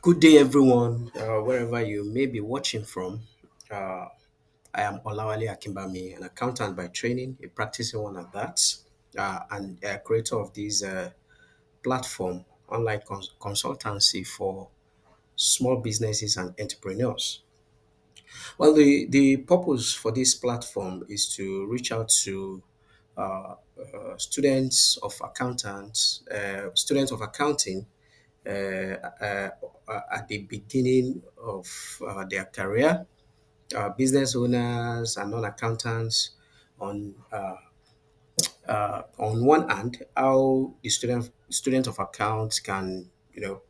Good day, everyone, wherever you may be watching from. Uh, I am Olawale Akimbami, an accountant by training, a practicing one at that, and a creator of this platform, online consultancy for small businesses and entrepreneurs. Well, the purpose for this platform is to reach out to students of accounting uh, uh, at the beginning of their career, business owners and non-accountants on on one hand, how the student of accounts can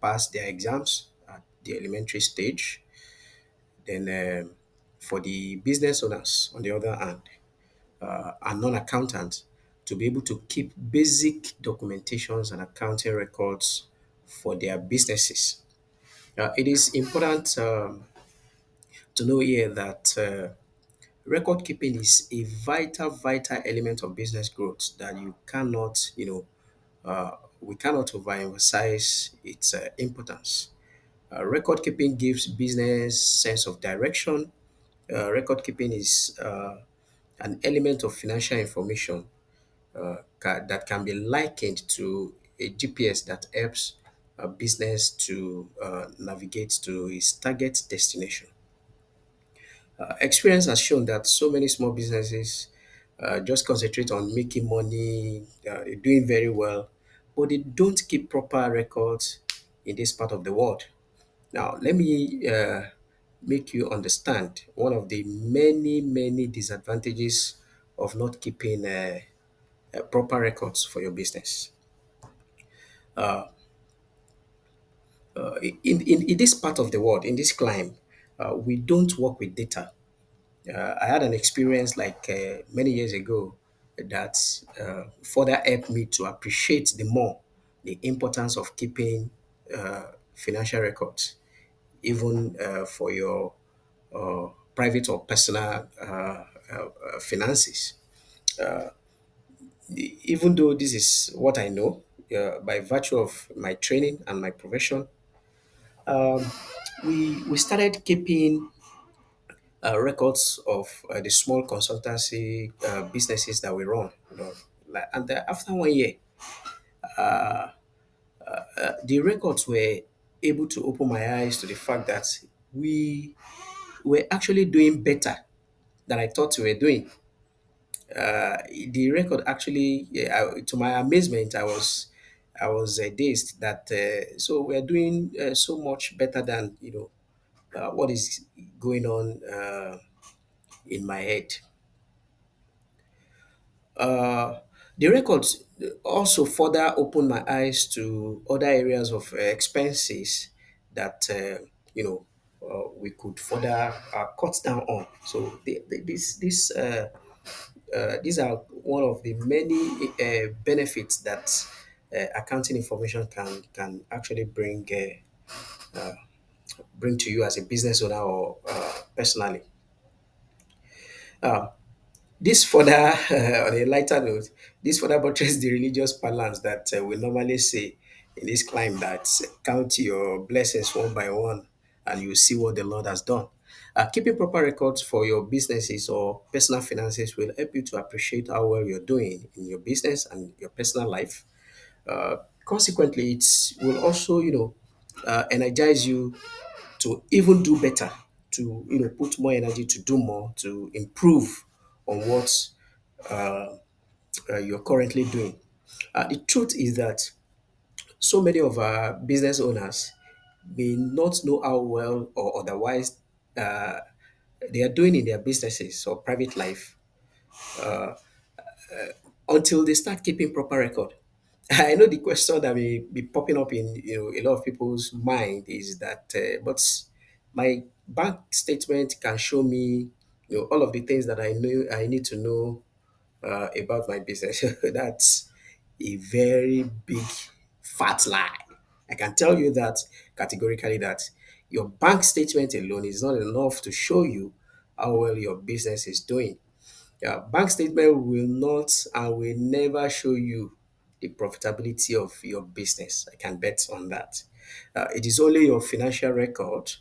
pass their exams at the elementary stage. Then for the business owners, on the other hand, and non-accountants, to be able to keep basic documentations and accounting records for their businesses. It is important to know here that record keeping is a vital element of business growth that you cannot, we cannot overemphasize its importance. Record keeping gives business sense of direction. Record keeping is an element of financial information that can be likened to a GPS that helps a business to navigate to its target destination. Experience has shown that so many small businesses just concentrate on making money, doing very well, but they don't keep proper records in this part of the world. Now, let me make you understand one of the many disadvantages of not keeping proper records for your business. In this part of the world, in this climb, we don't work with data. I had an experience like many years ago that further helped me to appreciate the more the importance of keeping financial records, even for your private or personal finances. Even though this is what I know by virtue of my training and my profession, um, we started keeping records of the small consultancy businesses that we run. And after 1 year, the records were able to open my eyes to the fact that we were actually doing better than I thought we were doing. The record actually, yeah, to my amazement, I was dazed that so we're doing so much better than what is going on in my head. Uh, the records also further opened my eyes to other areas of expenses that we could further cut down on. So these are one of the many benefits that accounting information can actually bring to you as a business owner or personally. Uh, This further, on a lighter note, this further buttress the religious balance that we normally say in this climb that count your blessings one by one and you see what the Lord has done. Keeping proper records for your businesses or personal finances will help you to appreciate how well you're doing in your business and your personal life. Consequently, it will also, energize you to even do better, to put more energy to do more, to improve on what you're currently doing. The truth is that so many of our business owners may not know how well or otherwise uh, they are doing in their businesses or private life until they start keeping proper record. I know the question that may be popping up in a lot of people's mind is that, but my bank statement can show me all of the things that I need to know about my business. That's a very big fat lie. I can tell you that categorically that your bank statement alone is not enough to show you how well your business is doing. Yeah, bank statement will not and will never show you the profitability of your business. I can bet on that. It is only your financial record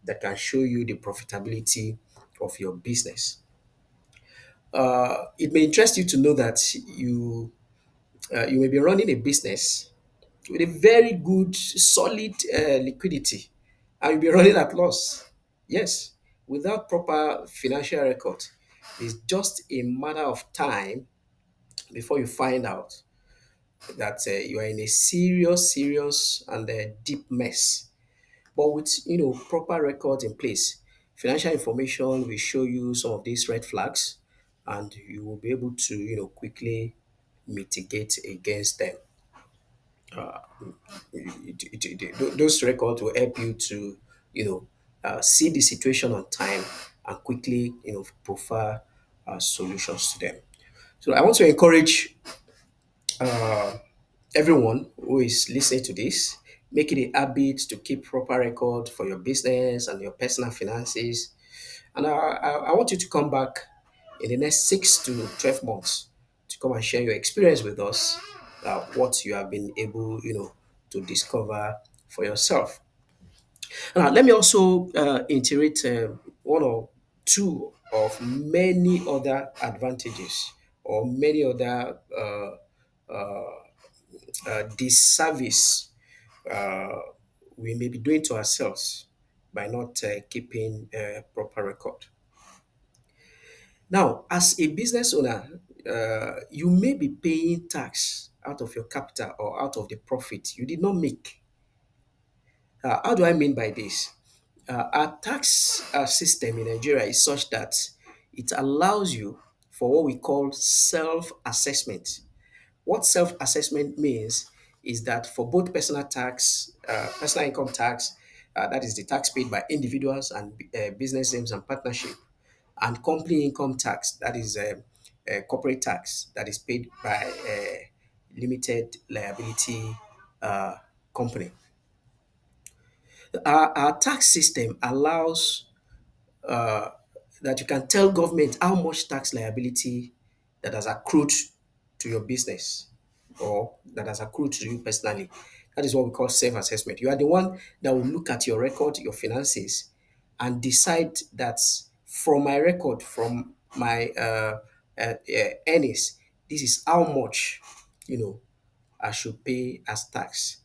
that can show you the profitability of your business. It may interest you to know that you may be running a business with a very good, solid liquidity, and you'll be running at loss. Yes, without proper financial record, it's just a matter of time before you find out that you are in a serious, serious and deep mess. But with proper records in place, financial information will show you some of these red flags, and you will be able to quickly mitigate against them. Those records will help you to see the situation on time and quickly prefer solutions to them. So I want to encourage everyone who is listening to this, make it a habit to keep proper record for your business and your personal finances. And I want you to come back in the next 6 to 12 months to come and share your experience with us, what you have been able, to discover for yourself. Now, let me also iterate one or two of many other advantages or many other disservice uh, we may be doing to ourselves by not keeping a proper record. Now, as a business owner, you may be paying tax out of your capital or out of the profit you did not make. How do I mean by this? Our tax system in Nigeria is such that it allows you for what we call self assessment. What self assessment means is that for both personal income tax, that is the tax paid by individuals and business names and partnership, and company income tax, that is corporate tax that is paid by a limited liability uh, company. Our tax system allows uh, that you can tell government how much tax liability that has accrued to your business or that has accrued to you personally. That is what we call self assessment. You are the one that will look at your record, your finances, and decide that from my record, from my earnings, this is how much you know I should pay as tax.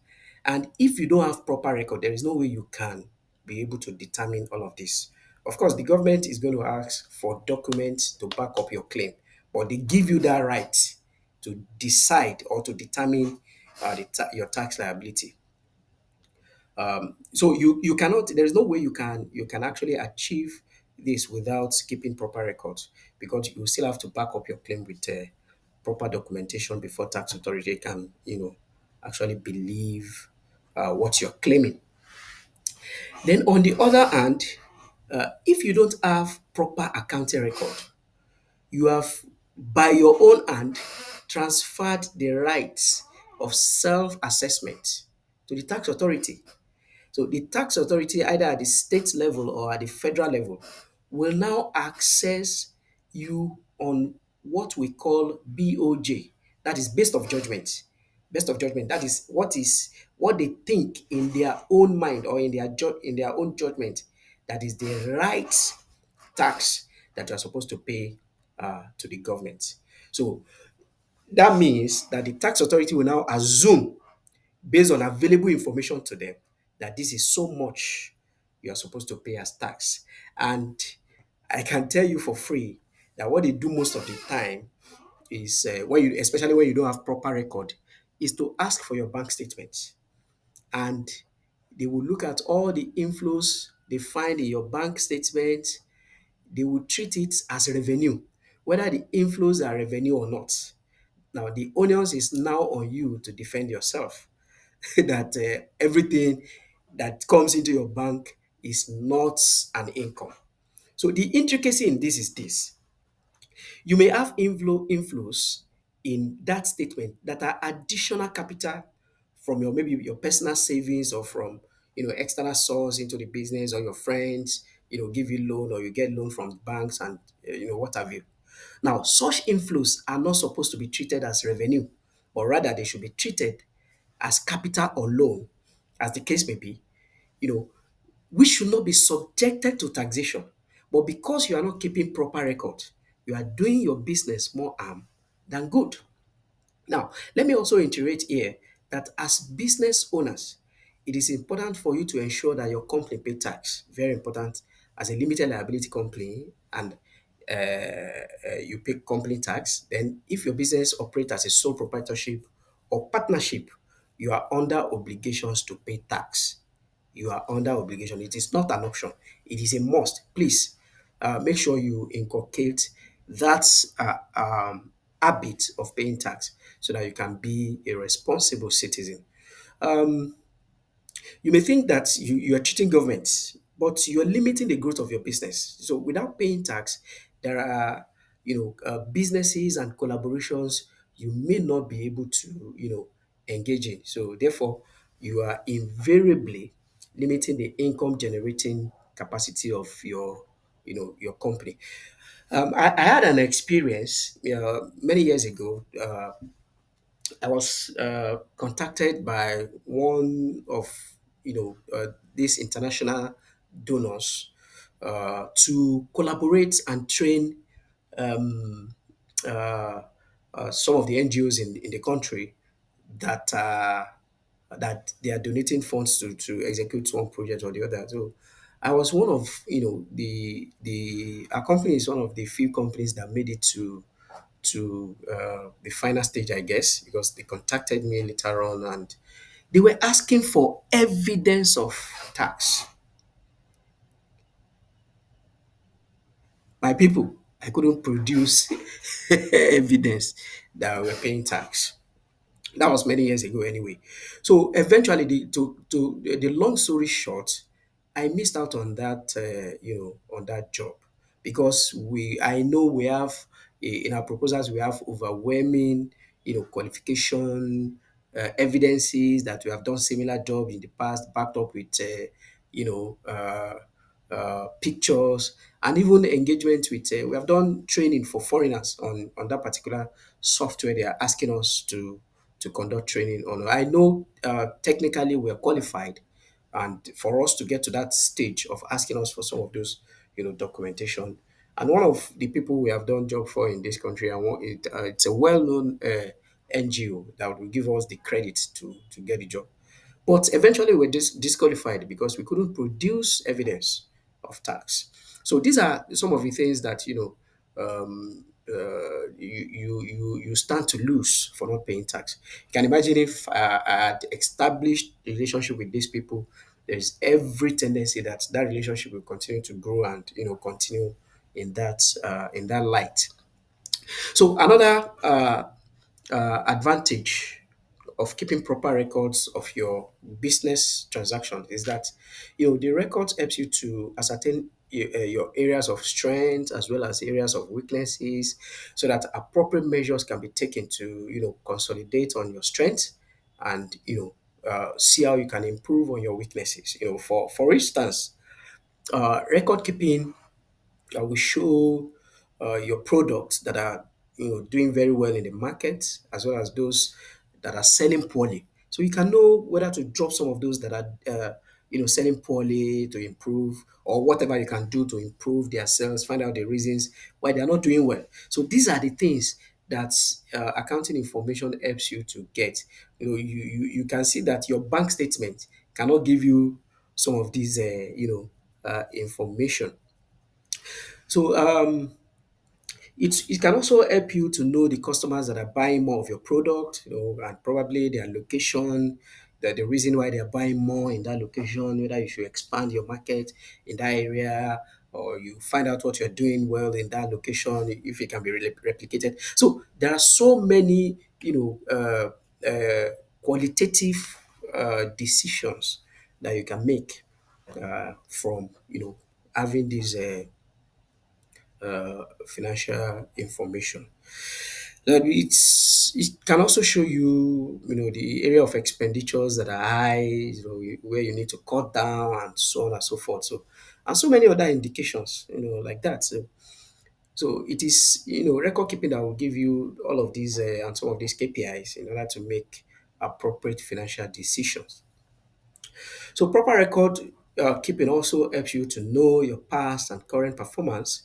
And if you don't have proper record, there is no way you can be able to determine all of this. Of course, the government is going to ask for documents to back up your claim, but they give you that right to decide or to determine your tax liability. So you cannot. There is no way you can actually achieve this without keeping proper records, because you still have to back up your claim with proper documentation before tax authority can actually believe what you're claiming. Then on the other hand, if you don't have proper accounting record, you have by your own hand transferred the rights of self-assessment to the tax authority. So the tax authority, either at the state level or at the federal level, will now access you on what we call BOJ. That is based of judgment. Best of judgment. That is what they think in their own mind or in their own judgment. That is the right tax that you are supposed to pay to the government. So that means that the tax authority will now assume, based on available information to them, that this is so much you are supposed to pay as tax. And I can tell you for free that what they do most of the time is especially when you don't have proper record, is to ask for your bank statements, and they will look at all the inflows they find in your bank statement. They will treat it as revenue, whether the inflows are revenue or not. Now the onus is now on you to defend yourself that everything that comes into your bank is not an income. So the intricacy in this is this: you may have inflows in that statement that are additional capital from your maybe your personal savings or from external source into the business, or your friends give you loan, or you get loan from banks, and what have you. Now such inflows are not supposed to be treated as revenue, but rather they should be treated as capital or loan, as the case may be, you know, we should not be subjected to taxation. But because you are not keeping proper record, you are doing your business more harm than good. Now, let me also iterate here that as business owners, it is important for you to ensure that your company pay tax. Very important. As a limited liability company, and you pay company tax, then if your business operates as a sole proprietorship or partnership, you are under obligations to pay tax. You are under obligation. It is not an option. It is a must. Please make sure you inculcate that habit of paying tax so that you can be a responsible citizen. Um, you may think that you are cheating government, but you are limiting the growth of your business. So without paying tax, there are businesses and collaborations you may not be able to engage in. So therefore, you are invariably limiting the income generating capacity of your company. I had an experience many years ago. I was contacted by one of these international donors to collaborate and train um, uh, some of the NGOs in the country that they are donating funds to execute one project or the other. So I was one of the our company is one of the few companies that made it to the final stage, I guess, because they contacted me later on and they were asking for evidence of tax. My people, I couldn't produce evidence that we're paying tax. That was many years ago anyway. So eventually, the long story short, I missed out on that on that job because I know we have in our proposals we have overwhelming qualification evidences that we have done similar job in the past backed up with you know uh, pictures and even engagement with we have done training for foreigners on that particular software they are asking us to conduct training on. I know technically we're qualified, and for us to get to that stage of asking us for some of those, documentation. And one of the people we have done job for in this country, it's a well-known NGO that will give us the credit to get the job. But eventually, we were disqualified because we couldn't produce evidence of tax. So these are some of the things that you stand to lose for not paying tax. You can imagine if I had established a relationship with these people, there's every tendency that that relationship will continue to grow and continue in that light. So another advantage of keeping proper records of your business transaction is that the records helps you to ascertain your areas of strength as well as areas of weaknesses so that appropriate measures can be taken to consolidate on your strength and see how you can improve on your weaknesses. For instance, record keeping will show your products that are doing very well in the market as well as those that are selling poorly. So you can know whether to drop some of those that are selling poorly to improve or whatever you can do to improve their sales. Find out the reasons why they are not doing well. So these are the things that accounting information helps you to get. You can see that your bank statement cannot give you some of these information. So it can also help you to know the customers that are buying more of your product, and probably their location, the reason why they are buying more in that location, whether you should expand your market in that area, or you find out what you're doing well in that location, if it can be replicated. So there are so many, qualitative decisions that you can make from having these financial information. It can also show you, the area of expenditures that are high, where you need to cut down, and so on and so forth. So, and so many other indications, like that. So it is, record keeping that will give you all of these and some of these KPIs in order to make appropriate financial decisions. So proper record keeping also helps you to know your past and current performance,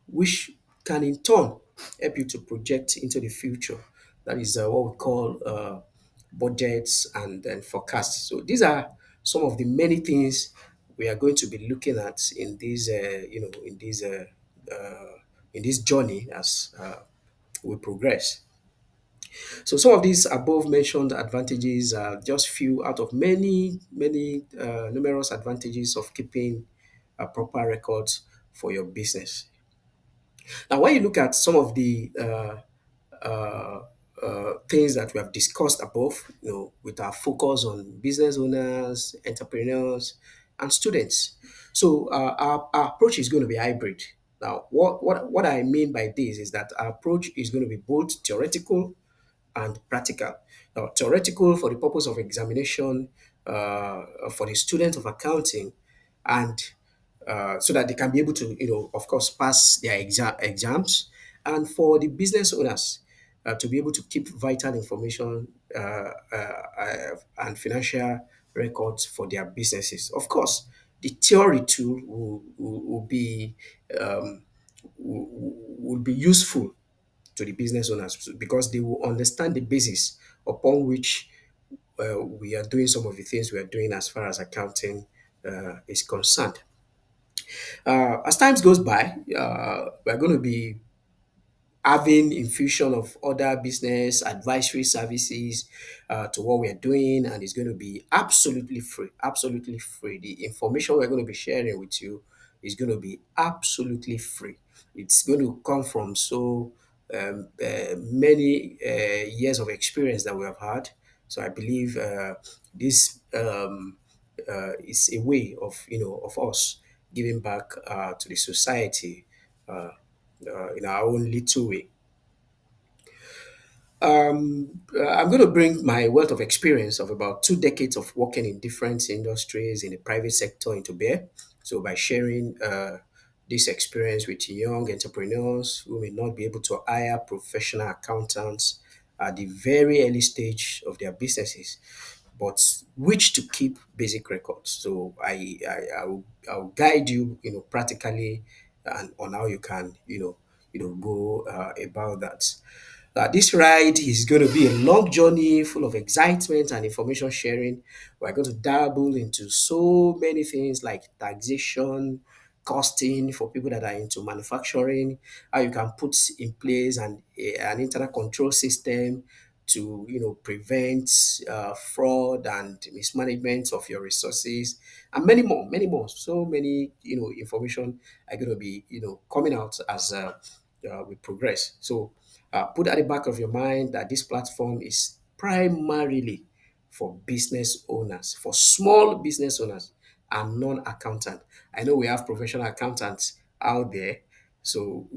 which can in turn help you to project into the future. That is what we call budgets and then forecasts. So these are some of the many things we are going to be looking at in this, uh, in this journey as we progress. So some of these above mentioned advantages are just few out of many numerous advantages of keeping a proper records for your business. Now, when you look at some of the things that we have discussed above, with our focus on business owners, entrepreneurs, and students. So our approach is going to be hybrid. Now, what I mean by this is that our approach is going to be both theoretical and practical. Now, theoretical for the purpose of examination for the student of accounting, and so that they can be able to, of course, pass their exams, and for the business owners to be able to keep vital information and financial records for their businesses. Of course, the theory too will be will be useful to the business owners because they will understand the basis upon which we are doing some of the things we are doing as far as accounting is concerned. As times goes by, we're going to be having infusion of other business advisory services to what we're doing, and it's going to be absolutely free. The information we're going to be sharing with you is going to be absolutely free. It's going to come from many years of experience that we have had. So I believe this is a way of, of us giving back to the society uh, in our own little way. I'm going to bring my wealth of experience of about 2 decades of working in different industries in the private sector into bear. So, by sharing this experience with young entrepreneurs who may not be able to hire professional accountants at the very early stage of their businesses, but which to keep basic records. So, I will guide you, practically, and on how you can, go about that. This ride is going to be a long journey full of excitement and information sharing. We're going to dabble into so many things like taxation, costing for people that are into manufacturing, how you can put in place an internal control system to, prevent fraud and mismanagement of your resources, and many more. So many, information are going to be, coming out as we progress. So put at the back of your mind that this platform is primarily for business owners, for small business owners and non-accountant. I know we have professional accountants out there, so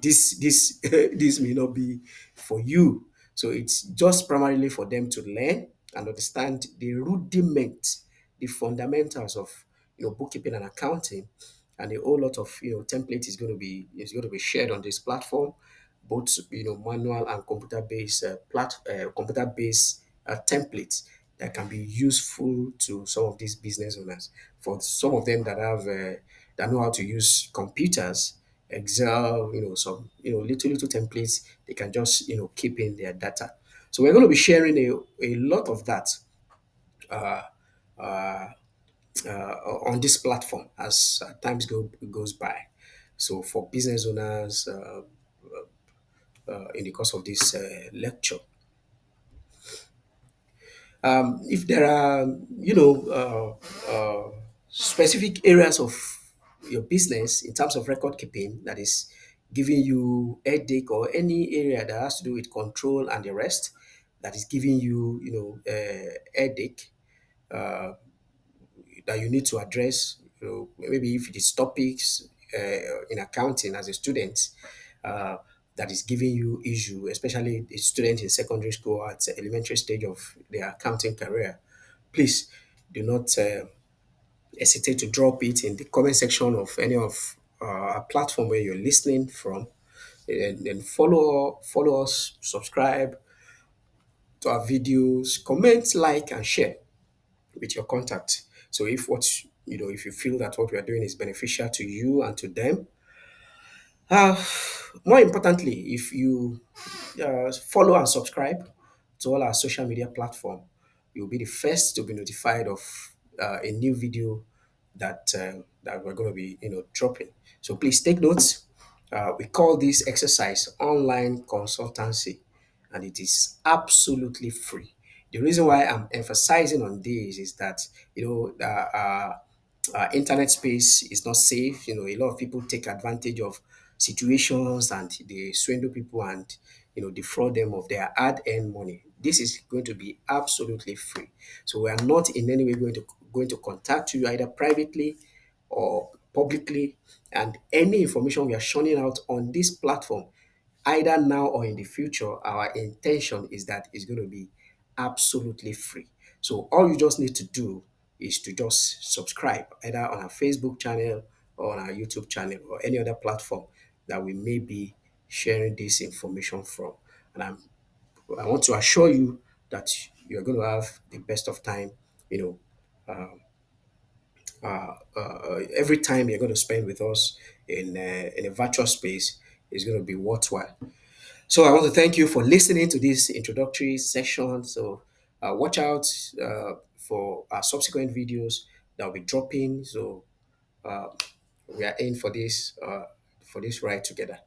this this may not be for you. So it's just primarily for them to learn and understand the rudiment, the fundamentals of, bookkeeping and accounting, and a whole lot of, template is going to be shared on this platform, both, manual and computer based templates that can be useful to some of these business owners. For some of them that have that know how to use computers, Excel, some, little templates, they can just, keep in their data. So we're going to be sharing a lot of that uh, uh, on this platform as times goes by. So for business owners, in the course of this lecture, if there are, specific areas of your business in terms of record keeping that is giving you headache, or any area that has to do with control and the rest that is giving you, headache, uh, that you need to address, maybe if it is topics in accounting as a student, uh, that is giving you issue, especially a student in secondary school at the elementary stage of their accounting career, please do not hesitate to drop it in the comment section of any of our platform where you're listening from, and then follow us, subscribe to our videos, comment, like, and share. with your contact. So if you feel that what we are doing is beneficial to you and to them, uh, more importantly, if you follow and subscribe to all our social media platform, you'll be the first to be notified of a new video that we're going to be dropping. So please take notes. We call this exercise online consultancy, and it is absolutely free. The reason why I'm emphasizing on this is that internet space is not safe. A lot of people take advantage of situations and they swindle people and defraud them of their hard-earned money. This is going to be absolutely free. So we are not in any way going to contact you either privately or publicly. And any information we are shunning out on this platform, either now or in the future, our intention is that it's going to be absolutely free. So all you just need to do is to just subscribe either on our Facebook channel or on our YouTube channel or any other platform that we may be sharing this information from. And I want to assure you that you're going to have the best of time. You know, every time you're going to spend with us in a virtual space is going to be worthwhile. So I want to thank you for listening to this introductory session. So watch out for our subsequent videos that will be dropping. So uh, we are in for this ride together.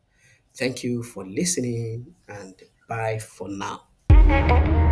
Thank you for listening and bye for now.